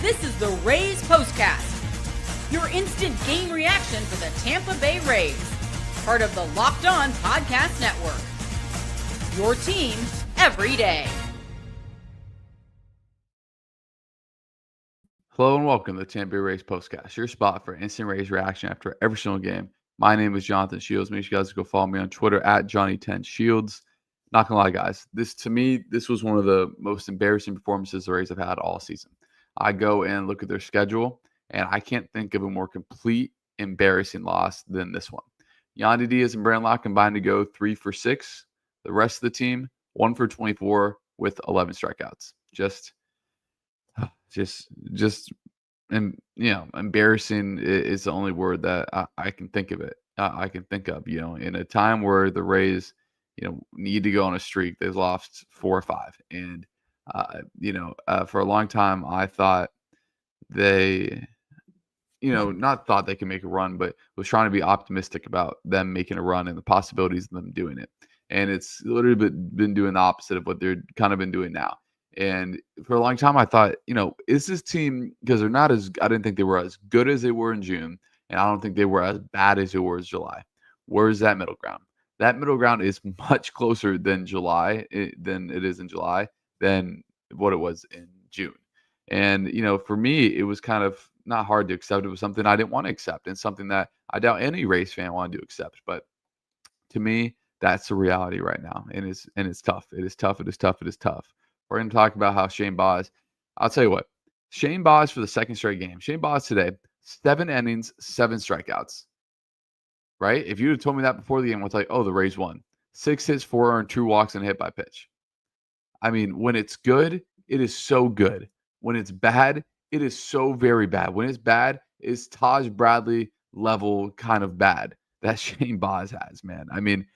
This is the Rays POSTCAST, your instant game reaction for the Tampa Bay Rays, part of the Locked On Podcast Network. Your team every day. Hello and welcome to the Tampa Bay Rays POSTCAST, your spot for instant Rays reaction after every single game. My name is Jonathan Shields. Make sure you guys go follow me on Twitter at Johnny10Shields. Not gonna lie, guys, this was one of the most embarrassing performances the Rays have had all season. I go and look at their schedule, and I can't think of a more complete, embarrassing loss than this one. Yandy Diaz and Brandon Locke combined to go 3 for 6. The rest of the team, 1 for 24 with 11 strikeouts. Just, and embarrassing is the only word that I can think of it. I can think of, in a time where the Rays, need to go on a streak. They've lost 4 or 5, and for a long time, I thought they, not thought they could make a run, but was trying to be optimistic about them making a run and the possibilities of them doing it. And it's literally been doing the opposite of what they're kind of been doing now. And for a long time, I thought, is this team, because I didn't think they were as good as they were in June, and I don't think they were as bad as they were in July. Where's that middle ground? That middle ground is much closer than than it is in July than what it was in June. And, for me, it was kind of not hard to accept. It was something I didn't want to accept, and something that I doubt any Rays fan wanted to accept. But to me, that's the reality right now. And it's tough. It is tough. It is tough. It is tough. We're going to talk about how Shane Baz, I'll tell you what, Shane Baz for the second straight game. Shane Baz today, 7 innings, 7 strikeouts. Right? If you had told me that before the game, I'll tell you, the Rays won. 6 hits, 4 earned, 2 walks, and a hit by pitch. I mean, when it's good, it is so good. When it's bad, it is so very bad. When it's bad, it's Taj Bradley level kind of bad that Shane Baz has, man. I mean,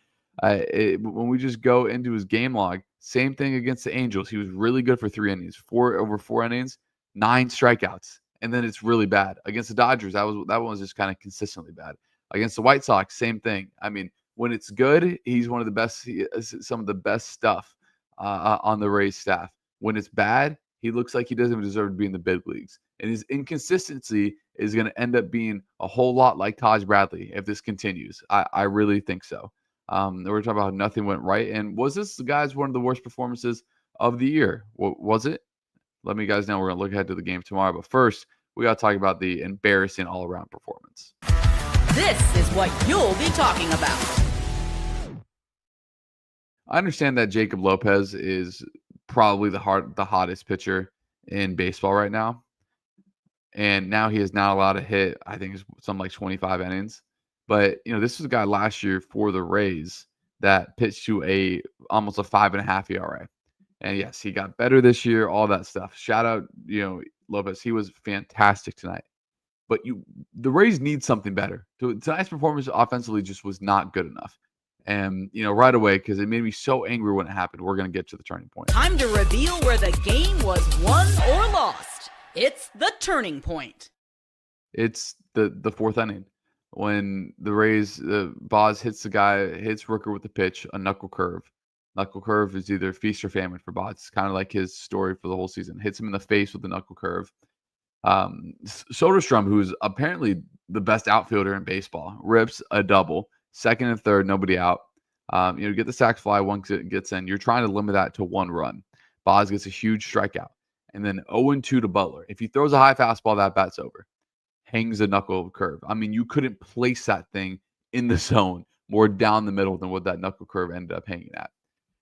when we just go into his game log, same thing against the Angels. He was really good for 3 innings, 4 innings, 9 strikeouts, and then it's really bad. Against the Dodgers, that one was just kind of consistently bad. Against the White Sox, same thing. I mean, when it's good, he's one of the best, some of the best stuff on the Rays staff. When it's bad, he looks like he doesn't even deserve to be in the big leagues. And his inconsistency is going to end up being a whole lot like Taj Bradley if this continues. I really think so. We're talking about how nothing went right. And was this, guys, one of the worst performances of the year? Was it? Let me guys know. We're going to look ahead to the game tomorrow. But first, we got to talk about the embarrassing all-around performance. This is what you'll be talking about. I understand that Jacob Lopez is probably the hottest pitcher in baseball right now. And now he is not allowed to hit, I think it's something like 25 innings. But, this was a guy last year for the Rays that pitched to almost a 5.5 ERA. And yes, he got better this year, all that stuff. Shout out, Lopez. He was fantastic tonight. But the Rays need something better. Tonight's performance offensively just was not good enough. And, right away, because it made me so angry when it happened, we're going to get to the turning point. Time to reveal where the game was won or lost. It's the turning point. It's the fourth inning. When the Rays, Baz hits Rooker with the pitch, a knuckle curve. Knuckle curve is either feast or famine for Baz. It's kind of like his story for the whole season. Hits him in the face with the knuckle curve. Soderstrom, who's apparently the best outfielder in baseball, rips a double. Second and third, nobody out. Get the sac fly, one gets in. You're trying to limit that to 1 run. Baz gets a huge strikeout. And then 0-2 to Butler. If he throws a high fastball, that bat's over. Hangs a knuckle curve. I mean, you couldn't place that thing in the zone more down the middle than what that knuckle curve ended up hanging at.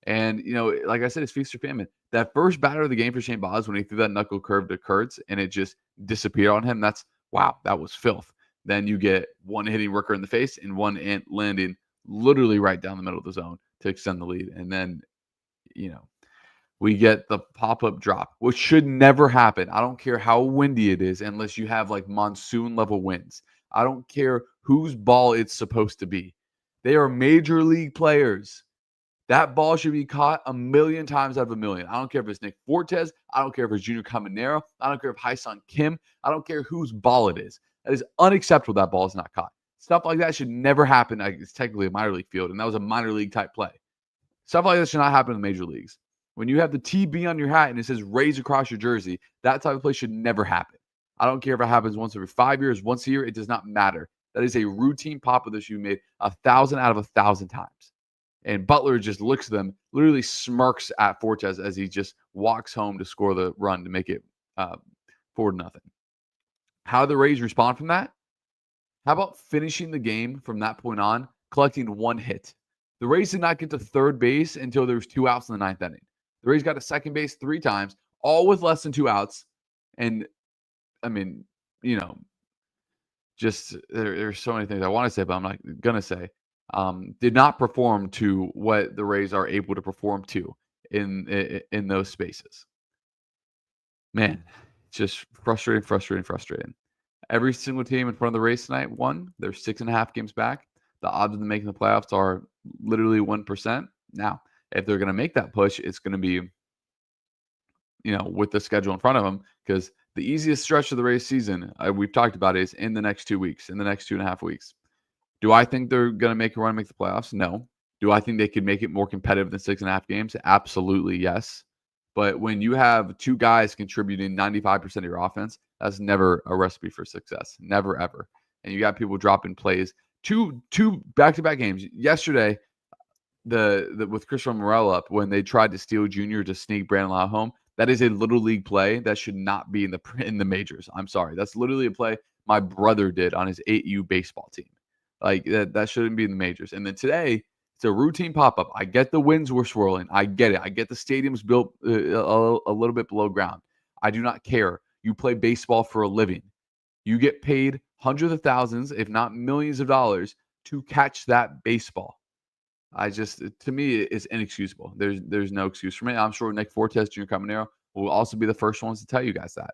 And, like I said, it's feast or famine. That first batter of the game for Shane Baz, when he threw that knuckle curve to Kurtz and it just disappeared on him, that was filth. Then you get one hitting Rooker in the face and one landing literally right down the middle of the zone to extend the lead. And then, we get the pop-up drop, which should never happen. I don't care how windy it is unless you have like monsoon level winds. I don't care whose ball it's supposed to be. They are major league players. That ball should be caught 1,000,000 times out of 1,000,000. I don't care if it's Nick Fortes. I don't care if it's Junior Caminero. I don't care if Hyun Kim. I don't care whose ball it is. That is unacceptable that ball is not caught. Stuff like that should never happen. It's technically a minor league field, and that was a minor league type play. Stuff like that should not happen in the major leagues. When you have the TB on your hat and it says Rays across your jersey, that type of play should never happen. I don't care if it happens once every 5 years, once a year, it does not matter. That is a routine pop-up that you made 1,000 out of 1,000 times. And Butler just looks at them, literally smirks at Fortes as he just walks home to score the run to make it 4-0. How do the Rays respond from that? How about finishing the game from that point on, collecting one hit? The Rays did not get to third base until there was 2 outs in the 9th inning. The Rays got to second base 3 times, all with less than 2 outs. And, I mean, just there's so many things I want to say, but I'm not going to say. Did not perform to what the Rays are able to perform to in those spaces. Man, just frustrating. Every single team in front of the Rays tonight won. They're 6.5 games back. The odds of them making the playoffs are literally 1%. Now, if they're going to make that push, it's going to be, with the schedule in front of them, because the easiest stretch of the Rays season, we've talked about, is in the next 2 weeks, in the next 2.5 weeks. Do I think they're going to make a run and make the playoffs? No. Do I think they could make it more competitive than 6.5 games? Absolutely, yes. But when you have 2 guys contributing 95% of your offense, that's never a recipe for success. Never, ever. And you got people dropping plays. Two back-to-back games. Yesterday, the with Chris Morel up, when they tried to steal Junior to sneak Brandon Lau home, that is a little league play that should not be in the majors. I'm sorry. That's literally a play my brother did on his 8U baseball team. Like, that shouldn't be in the majors. And then today, it's a routine pop-up. I get the winds were swirling. I get it. I get the stadium's built a little bit below ground. I do not care. You play baseball for a living. You get paid hundreds of thousands, if not millions of dollars, to catch that baseball. To me, it's inexcusable. There's no excuse for me. I'm sure Nick Fortes, Junior Caminero will also be the first ones to tell you guys that.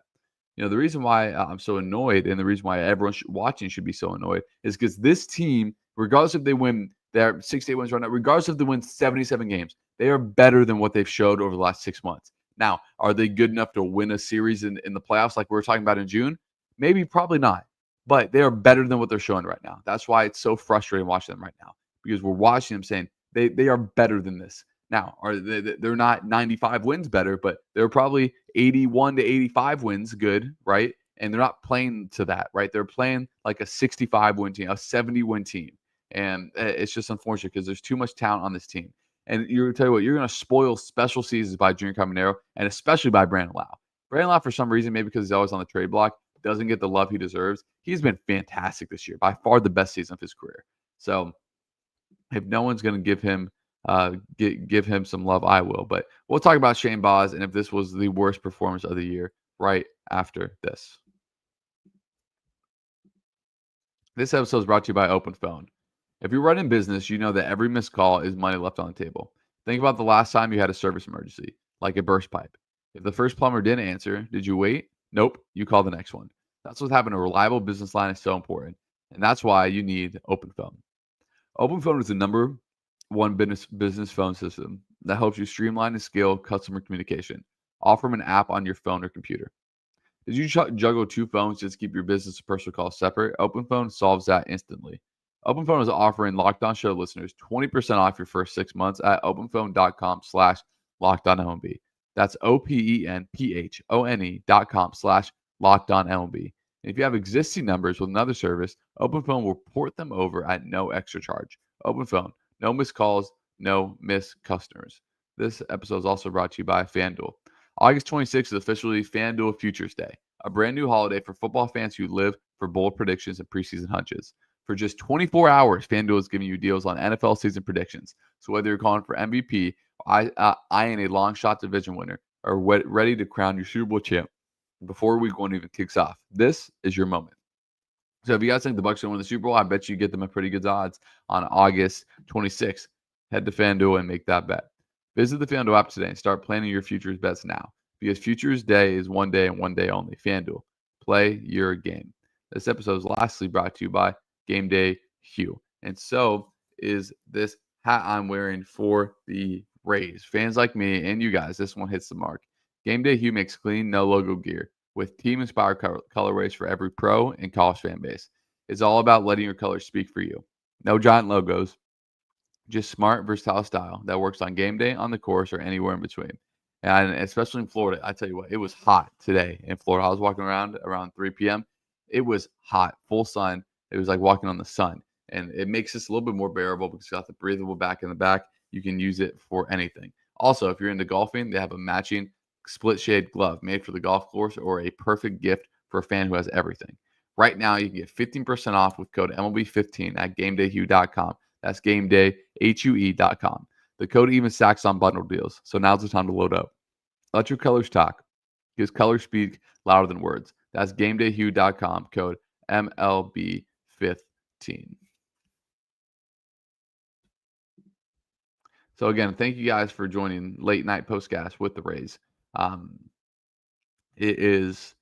The reason why I'm so annoyed, and the reason why everyone watching should be so annoyed, is because this team, regardless if they win, they're 68 wins right now, regardless if they win 77 games, they are better than what they've showed over the last 6 months. Now, are they good enough to win a series in the playoffs like we were talking about in June? Maybe, probably not. But they are better than what they're showing right now. That's why it's so frustrating watching them right now, because we're watching them saying they are better than this. Now, they're not 95 wins better, but they're probably 81 to 85 wins good, right? And they're not playing to that, right? They're playing like a 65-win team, a 70-win team. And it's just unfortunate because there's too much talent on this team. And you're tell you what, you're going to spoil special seasons by Junior Caminero, and especially by Brandon Lau. Brandon Lau, for some reason, maybe because he's always on the trade block, doesn't get the love he deserves. He's been fantastic this year, by far the best season of his career. So if no one's going to give him some love, I will. But we'll talk about Shane Baz and if this was the worst performance of the year right after this. This episode is brought to you by Open Phone. If you're running business, you know that every missed call is money left on the table. Think about the last time you had a service emergency, like a burst pipe. If the first plumber didn't answer, did you wait? Nope, you call the next one. That's what having a reliable business line is so important, and that's why you need Open Phone. Open Phone is the number one business phone system that helps you streamline and scale customer communication. Offer them an app on your phone or computer. Did you juggle 2 phones just to keep your business and personal calls separate? Open Phone solves that instantly. Open Phone is offering Locked On Show listeners 20% off your first 6 months at openphone.com/LockedOnMLB. That's openphone.com/LockedOnMLB. And if you have existing numbers with another service, Open Phone will port them over at no extra charge. Open Phone, no missed calls, no missed customers. This episode is also brought to you by FanDuel. August 26th is officially FanDuel Futures Day, a brand new holiday for football fans who live for bold predictions and preseason hunches. For just 24 hours, FanDuel is giving you deals on NFL season predictions. So whether you're calling for MVP, eyeing a long shot division winner, or ready to crown your Super Bowl champ before week 1 even kicks off, this is your moment. So if you guys think the Bucs are going to win the Super Bowl, I bet you get them at pretty good odds on August 26th. Head to FanDuel and make that bet. Visit the FanDuel app today and start planning your futures bets now, because Futures Day is one day and one day only. FanDuel, play your game. This episode is lastly brought to you by Game Day Hue, and so is this hat I'm wearing for the Rays. Fans like me and you guys, this one hits the mark. Game Day Hue makes clean, no logo gear with team-inspired colorways for every pro and college fan base. It's all about letting your colors speak for you. No giant logos, just smart, versatile style that works on game day, on the course, or anywhere in between. And especially in Florida, I tell you what, it was hot today in Florida. I was walking around 3 p.m. It was hot, full sun. It was like walking on the sun. And it makes this a little bit more bearable because it's got the breathable back in the back. You can use it for anything. Also, if you're into golfing, they have a matching split shade glove made for the golf course, or a perfect gift for a fan who has everything. Right now, you can get 15% off with code MLB15 at GameDayHue.com. That's GameDayHue.com. The code even stacks on bundle deals, so now's the time to load up. Let your colors talk, because colors speak louder than words. That's GameDayHue.com, code MLB15. So again, thank you guys for joining Late Night Postcast with the Rays. It is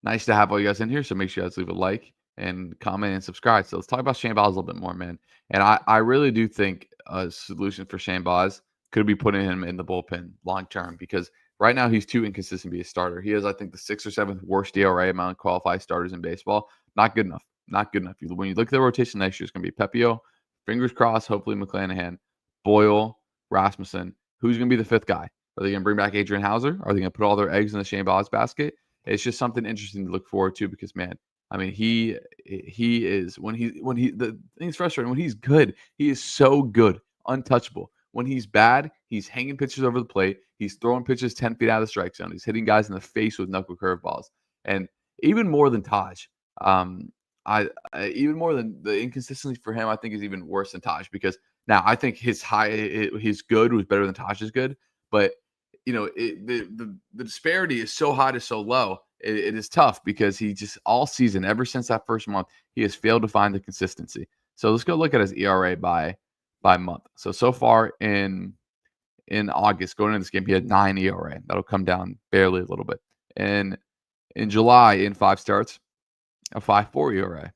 nice to have all you guys in here, so make sure you guys leave a like and comment and subscribe. So let's talk about Shane Baz a little bit more, man. And I really do think a solution for Shane Baz could be putting him in the bullpen long term, because right now he's too inconsistent to be a starter. He has, I think, the 6th or 7th worst ERA among qualified starters in baseball. Not good enough. Not good enough. When you look at the rotation next year, it's going to be Pepio, fingers crossed, hopefully McClanahan, Boyle, Rasmussen. Who's going to be the 5th guy? Are they going to bring back Adrian Hauser? Are they going to put all their eggs in the Shane Baz basket? It's just something interesting to look forward to, because, man, I mean, he is, the thing's frustrating. When he's good, he is so good, untouchable. When he's bad, he's hanging pitches over the plate. He's throwing pitches 10 feet out of the strike zone. He's hitting guys in the face with knuckle curveballs. And even more than Taj, even more than the inconsistency for him, I think is even worse than Taj, because now I think his good was better than Taj's good, but the disparity is so high to so low. It is tough, because he just all season, ever since that first month, he has failed to find the consistency. So let's go look at his ERA by month. So far in August, going into this game, he had 9 ERA. That'll come down barely a little bit. And in July, in 5 starts, a 5.4 ERA.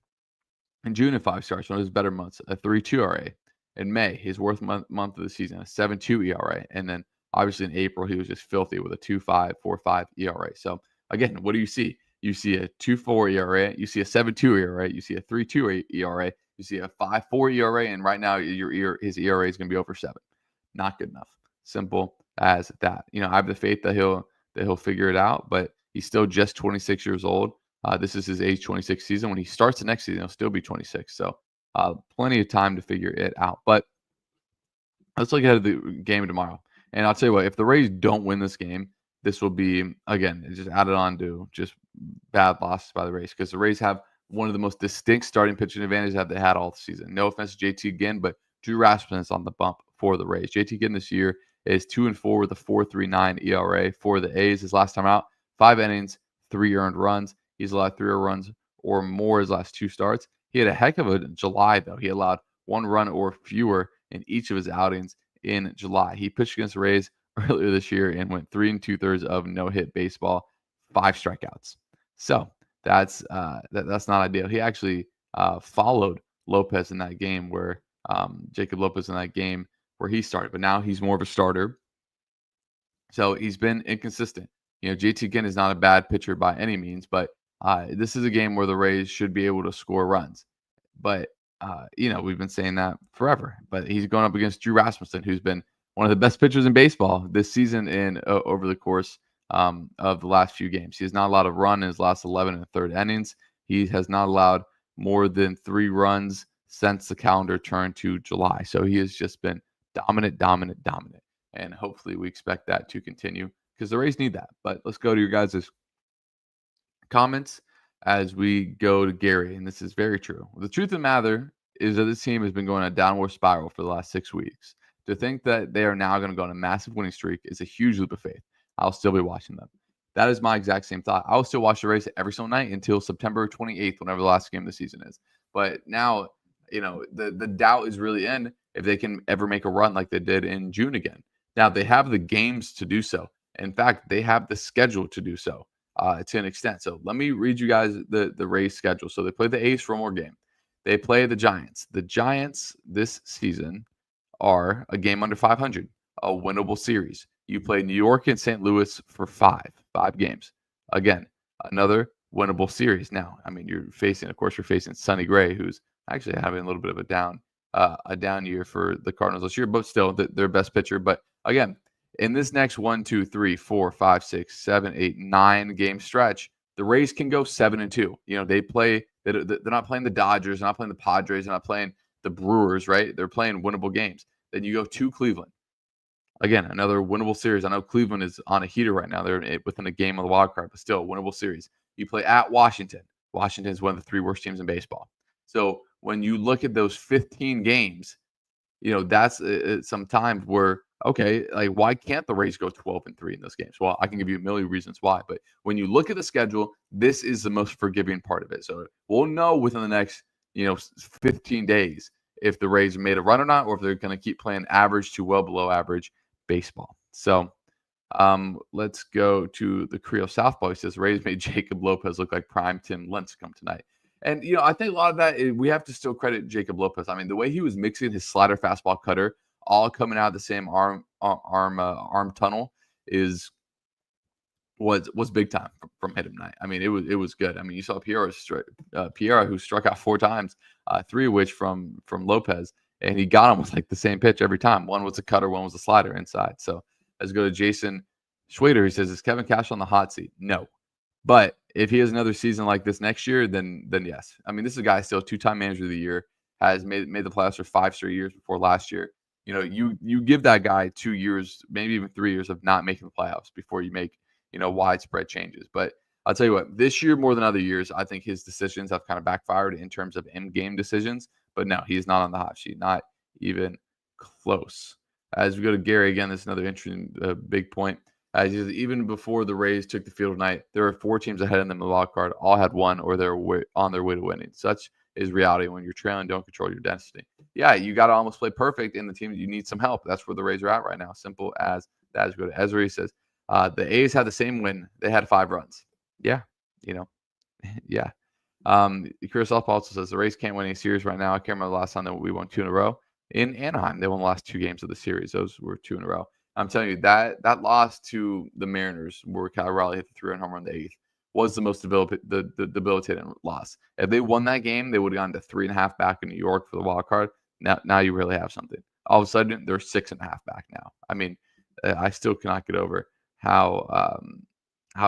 In June, in 5 starts, one of his better months, a 3.2 ERA. In May, his worst month of the season, a 7.2 ERA. And then obviously in April, he was just filthy with a 2.5, 4.5 ERA. So again, what do you see? You see a 2.4 ERA, you see a 7.2 ERA, you see a 3.2 ERA, you see a 5.4 ERA, and right now his ERA is going to be over 7. Not good enough. Simple as that. I have the faith that he'll figure it out, but he's still just 26 years old. This is his age 26 season. When he starts the next season, he'll still be 26. So plenty of time to figure it out. But let's look ahead at the game tomorrow. And I'll tell you what, if the Rays don't win this game, this will be, again, just added on to just bad losses by the Rays, because the Rays have one of the most distinct starting pitching advantages that they had all the season. No offense to JT Ginn, but Drew Rasmussen is on the bump for the Rays. JT Ginn this year is 2-4 with a 4.39 ERA for the A's. His last time out, 5 innings, 3 earned runs. He's allowed 3 earned runs or more his last 2 starts. He had a heck of a July, though. He allowed 1 run or fewer in each of his outings in July. He pitched against the Rays earlier this year and went 3 2/3 of no-hit baseball, 5 strikeouts. So that's not ideal. He actually followed Lopez in that game where Jacob Lopez in that game where he started, but now he's more of a starter. So he's been inconsistent. JT Ginn is not a bad pitcher by any means, but this is a game where the Rays should be able to score runs. But we've been saying that forever. But he's going up against Drew Rasmussen, who's been one of the best pitchers in baseball this season over the course of the last few games. He has not allowed a run in his last 11 and 1/3 innings. He has not allowed more than 3 runs since the calendar turned to July. So he has just been dominant. And hopefully we expect that to continue, because the Rays need that. But let's go to your guys' comments as we go to Gary. And this is very true. The truth of the matter is that this team has been going a downward spiral for the last 6 weeks. To think that they are now going to go on a massive winning streak is a huge leap of faith. I'll still be watching them. That is my exact same thought. I will still watch the Rays every single night until September 28th, whenever the last game of the season is. But now, the doubt is really in if they can ever make a run like they did in June again. Now, they have the games to do so. In fact, they have the schedule to do so to an extent. So let me read you guys the Rays schedule. So they play the A's for one more game. They play the Giants. The Giants this season are a game under 500, a winnable series. You play New York and St. Louis for 5 games. Again, another winnable series. Now, I mean, you're facing Sonny Gray, who's actually having a little bit of a down year for the Cardinals this year, but still their best pitcher. But again, In this next 1, 2, 3, 4, 5, 6, 7, 8, 9 game stretch, the Rays can go 7-2. They're not playing the Dodgers, they're not playing the Padres, they're not playing the Brewers, right? They're playing winnable games. Then you go to Cleveland. Again, another winnable series. I know Cleveland is on a heater right now. They're within a game of the wild card, but still, winnable series. You play at Washington. Washington is one of the 3 worst teams in baseball. So when you look at those 15 games, that's some times where, okay, like, why can't the Rays go 12-3 in those games? Well, I can give you a million reasons why, but when you look at the schedule, this is the most forgiving part of it. So we'll know within the next, 15 days if the Rays made a run or not, or if they're going to keep playing average to well below average baseball. So let's go to the Creo Southpaw. He says Rays made Jacob Lopez look like prime Tim Lincecum tonight. And, I think a lot of that, we have to still credit Jacob Lopez. I mean, the way he was mixing his slider, fastball, cutter, all coming out of the same arm tunnel was big time from him tonight. I mean, it was good. I mean, you saw Piera, who struck out 4 times, 3 of which from Lopez, and he got him with like the same pitch every time. One was a cutter, one was a slider inside. So let's go to Jason Schwader. He says, "Is Kevin Cash on the hot seat?" No. But if he has another season like this next year, then yes. I mean, this is a guy still 2-time manager of the year, has made the playoffs for 5 straight years before last year. You give that guy 2 years, maybe even 3 years of not making the playoffs before you make, widespread changes. But I'll tell you what, this year more than other years, I think his decisions have kind of backfired in terms of in-game decisions. But no, he's not on the hot sheet, not even close. As we go to Gary again, this is another interesting big point. Even before the Rays took the field tonight, there were 4 teams ahead of them in the wild card. All had won or they're on their way to winning. Such is reality. When you're trailing, don't control your destiny. Yeah, you got to almost play perfect in the team. You need some help. That's where the Rays are at right now. Simple as that. As we go to Ezra, he says, the A's had the same win. They had 5 runs. Yeah, yeah. Chris Alp also says the Rays can't win any series right now. I can't remember the last time that we won 2 in a row. In Anaheim, they won the last 2 games of the series. Those were 2 in a row. I'm telling you, that loss to the Mariners, where Kyle Raleigh hit the 3-run home run in the 8th, was the most debilitating loss. If they won that game, they would have gone to 3.5 back in New York for the wild card. Now you really have something. All of a sudden, they're 6.5 back now. I mean, I still cannot get over how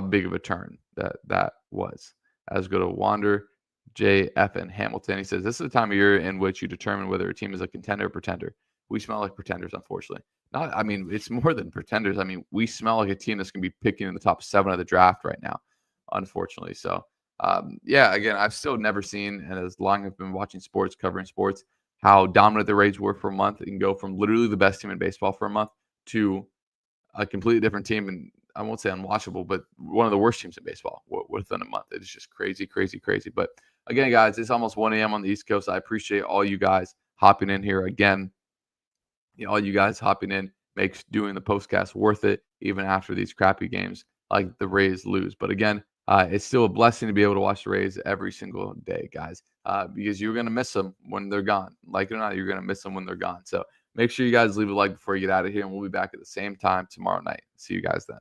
big of a turn that was. As we go to Wander J.F. and Hamilton, he says, this is the time of year in which you determine whether a team is a contender or pretender. We smell like pretenders, unfortunately. It's more than pretenders. I mean, we smell like a team that's going to be picking in the top 7 of the draft right now, unfortunately. So, again, I've still never seen, and as long as I've been watching sports, covering sports, how dominant the Rays were for a month and go from literally the best team in baseball for a month to a completely different team. And I won't say unwatchable, but one of the worst teams in baseball within a month. It's just crazy, crazy, crazy. But again, guys, it's almost 1 a.m. on the East Coast. I appreciate all you guys hopping in here again. All you guys hopping in makes doing the postcast worth it, even after these crappy games like the Rays lose. But again, it's still a blessing to be able to watch the Rays every single day, guys, because you're going to miss them when they're gone. Like it or not, you're going to miss them when they're gone. So make sure you guys leave a like before you get out of here, and we'll be back at the same time tomorrow night. See you guys then.